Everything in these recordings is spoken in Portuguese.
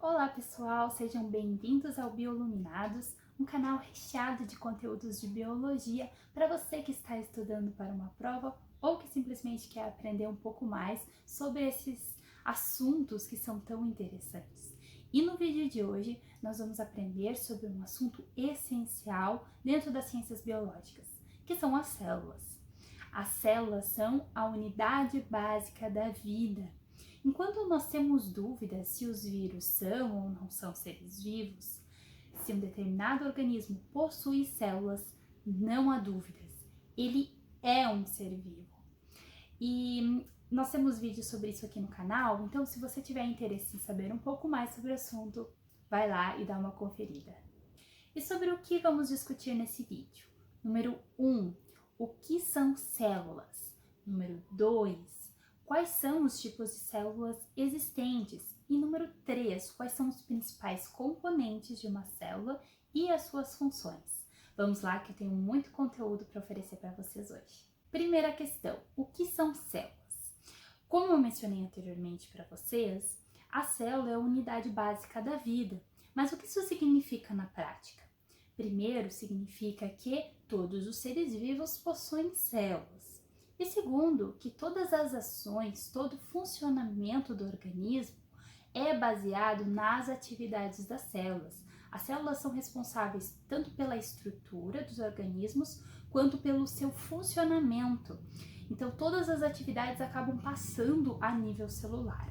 Olá pessoal, sejam bem-vindos ao Bioluminados, um canal recheado de conteúdos de biologia para você que está estudando para uma prova ou que simplesmente quer aprender um pouco mais sobre esses assuntos que são tão interessantes. E no vídeo de hoje nós vamos aprender sobre um assunto essencial dentro das ciências biológicas, que são as células. As células são a unidade básica da vida. Enquanto nós temos dúvidas se os vírus são ou não são seres vivos, se um determinado organismo possui células, não há dúvidas, ele é um ser vivo. E nós temos vídeos sobre isso aqui no canal, então se você tiver interesse em saber um pouco mais sobre o assunto, vai lá e dá uma conferida. E sobre o que vamos discutir nesse vídeo? Número 1, o que são células? Número 2, quais são os tipos de células existentes? E número 3, quais são os principais componentes de uma célula e as suas funções? Vamos lá que eu tenho muito conteúdo para oferecer para vocês hoje. Primeira questão, o que são células? Como eu mencionei anteriormente para vocês, a célula é a unidade básica da vida. Mas o que isso significa na prática? Primeiro, significa que todos os seres vivos possuem células. E segundo, que todas as ações, todo o funcionamento do organismo é baseado nas atividades das células. As células são responsáveis tanto pela estrutura dos organismos quanto pelo seu funcionamento. Então, todas as atividades acabam passando a nível celular.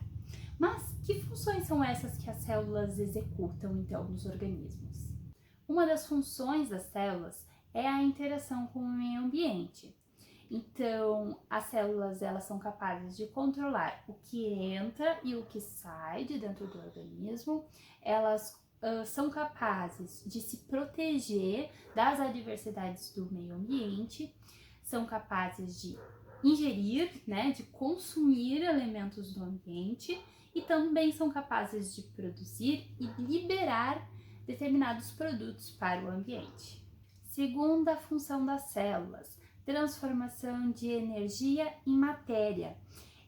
Mas que funções são essas que as células executam, então, nos organismos? Uma das funções das células é a interação com o meio ambiente. Então, as células elas são capazes de controlar o que entra e o que sai de dentro do organismo. Elas são capazes de se proteger das adversidades do meio ambiente, são capazes de ingerir, de consumir elementos do ambiente e também são capazes de produzir e liberar determinados produtos para o ambiente. Segunda função das células, transformação de energia em matéria.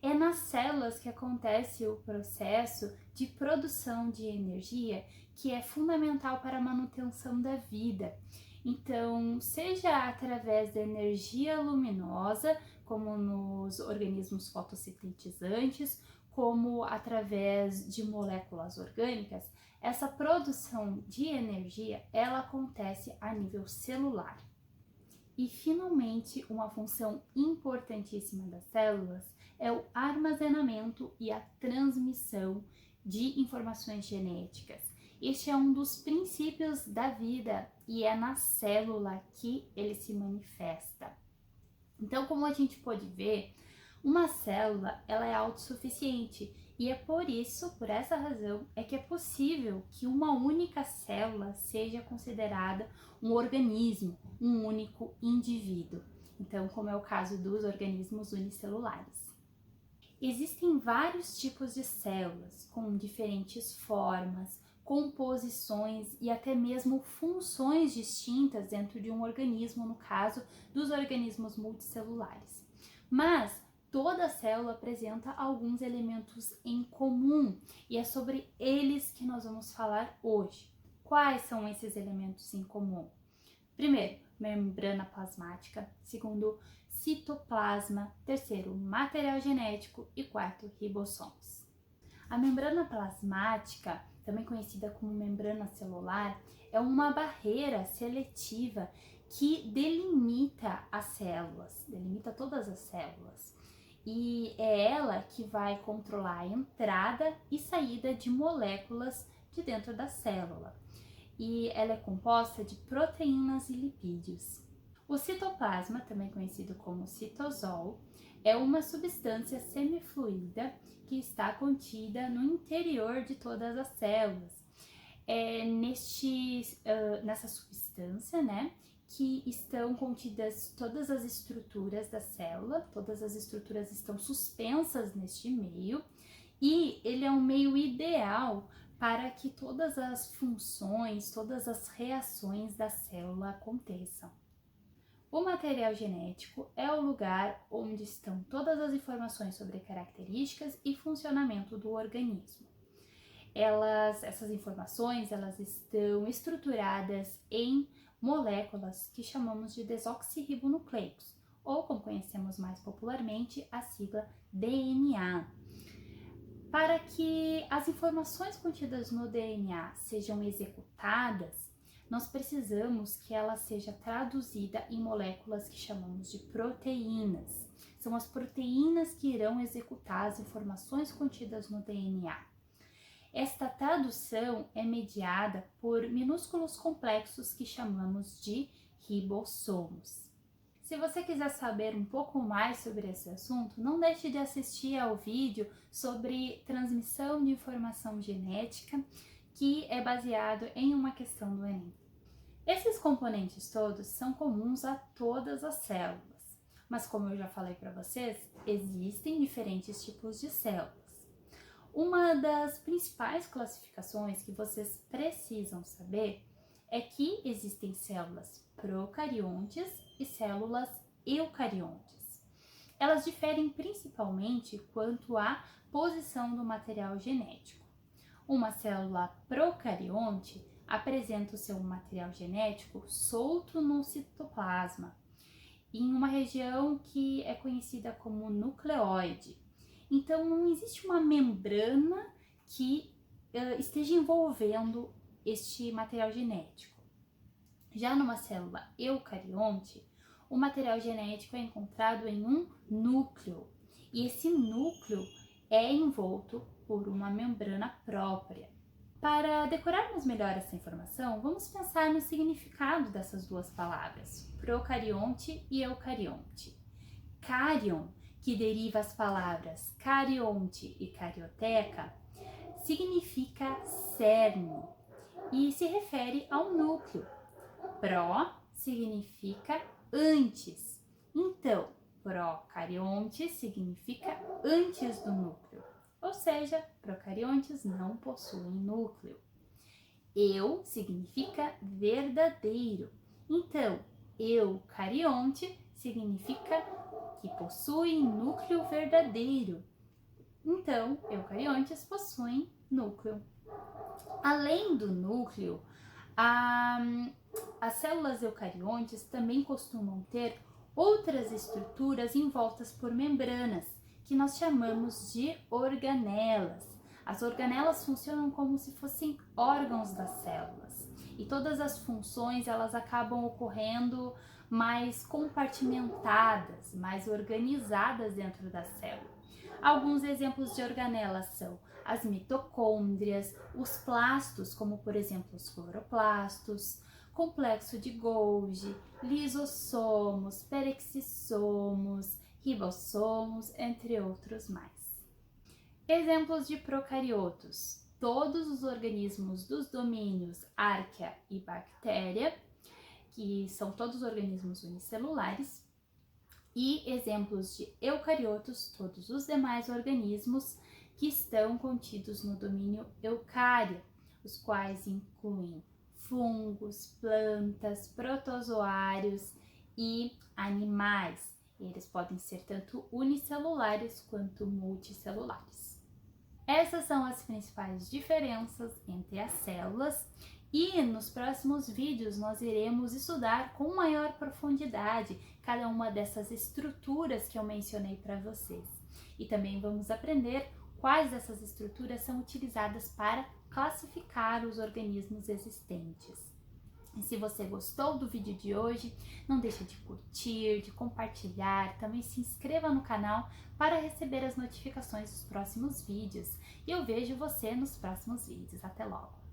É nas células que acontece o processo de produção de energia que é fundamental para a manutenção da vida. Então, seja através da energia luminosa, como nos organismos fotossintetizantes, como através de moléculas orgânicas, essa produção de energia, ela acontece a nível celular. E, finalmente, uma função importantíssima das células é o armazenamento e a transmissão de informações genéticas. Este é um dos princípios da vida e é na célula que ele se manifesta. Então, como a gente pode ver, uma célula ela é autossuficiente e é por essa razão, é que é possível que uma única célula seja considerada um organismo, um único indivíduo. Então, como é o caso dos organismos unicelulares. Existem vários tipos de células com diferentes formas, composições e até mesmo funções distintas dentro de um organismo, no caso dos organismos multicelulares. Mas toda célula apresenta alguns elementos em comum e é sobre eles que nós vamos falar hoje. Quais são esses elementos em comum? Primeiro, membrana plasmática. Segundo, citoplasma. Terceiro, material genético. E quarto, ribossomos. A membrana plasmática, também conhecida como membrana celular, é uma barreira seletiva que delimita as células, delimita todas as células. E é ela que vai controlar a entrada e saída de moléculas de dentro da célula. E ela é composta de proteínas e lipídios. O citoplasma, também conhecido como citosol, é uma substância semifluida que está contida no interior de todas as células. É nessa substância, que estão contidas todas as estruturas da célula, todas as estruturas estão suspensas neste meio, e ele é um meio ideal para que todas as funções, todas as reações da célula aconteçam. O material genético é o lugar onde estão todas as informações sobre características e funcionamento do organismo. essas informações, elas estão estruturadas em moléculas que chamamos de desoxirribonucleicos, ou como conhecemos mais popularmente, a sigla DNA. Para que as informações contidas no DNA sejam executadas, nós precisamos que ela seja traduzida em moléculas que chamamos de proteínas. São as proteínas que irão executar as informações contidas no DNA. Esta tradução é mediada por minúsculos complexos que chamamos de ribossomos. Se você quiser saber um pouco mais sobre esse assunto, não deixe de assistir ao vídeo sobre transmissão de informação genética, que é baseado em uma questão do Enem. Esses componentes todos são comuns a todas as células, mas como eu já falei para vocês, existem diferentes tipos de células. Uma das principais classificações que vocês precisam saber é que existem células procariontes e células eucariontes. Elas diferem principalmente quanto à posição do material genético. Uma célula procarionte apresenta o seu material genético solto no citoplasma, em uma região que é conhecida como nucleoide. Então, não existe uma membrana que esteja envolvendo este material genético. Já numa célula eucarionte, o material genético é encontrado em um núcleo, e esse núcleo é envolto por uma membrana própria. Para decorarmos melhor essa informação, vamos pensar no significado dessas duas palavras, procarionte e eucarionte. Cárion, que deriva as palavras carionte e carioteca, significa cerne e se refere ao núcleo. Pró significa antes, então procarionte significa antes do núcleo, ou seja, procariontes não possuem núcleo. Eu significa verdadeiro, então eucarionte significa que possuem núcleo verdadeiro, então eucariontes possuem núcleo. Além do núcleo, as células eucariontes também costumam ter outras estruturas envoltas por membranas, que nós chamamos de organelas. As organelas funcionam como se fossem órgãos das células, e todas as funções elas acabam ocorrendo mais compartimentadas, mais organizadas dentro da célula. Alguns exemplos de organelas são as mitocôndrias, os plastos, como por exemplo os cloroplastos, complexo de Golgi, lisossomos, peroxissomos, ribossomos, entre outros mais. Exemplos de procariotos: todos os organismos dos domínios Archaea e Bactéria, que são todos organismos unicelulares, e exemplos de eucariotos, todos os demais organismos que estão contidos no domínio Eucária, os quais incluem fungos, plantas, protozoários e animais. Eles podem ser tanto unicelulares quanto multicelulares. Essas são as principais diferenças entre as células, e nos próximos vídeos nós iremos estudar com maior profundidade cada uma dessas estruturas que eu mencionei para vocês. E também vamos aprender quais dessas estruturas são utilizadas para classificar os organismos existentes. E se você gostou do vídeo de hoje, não deixe de curtir, de compartilhar, também se inscreva no canal para receber as notificações dos próximos vídeos. E eu vejo você nos próximos vídeos. Até logo!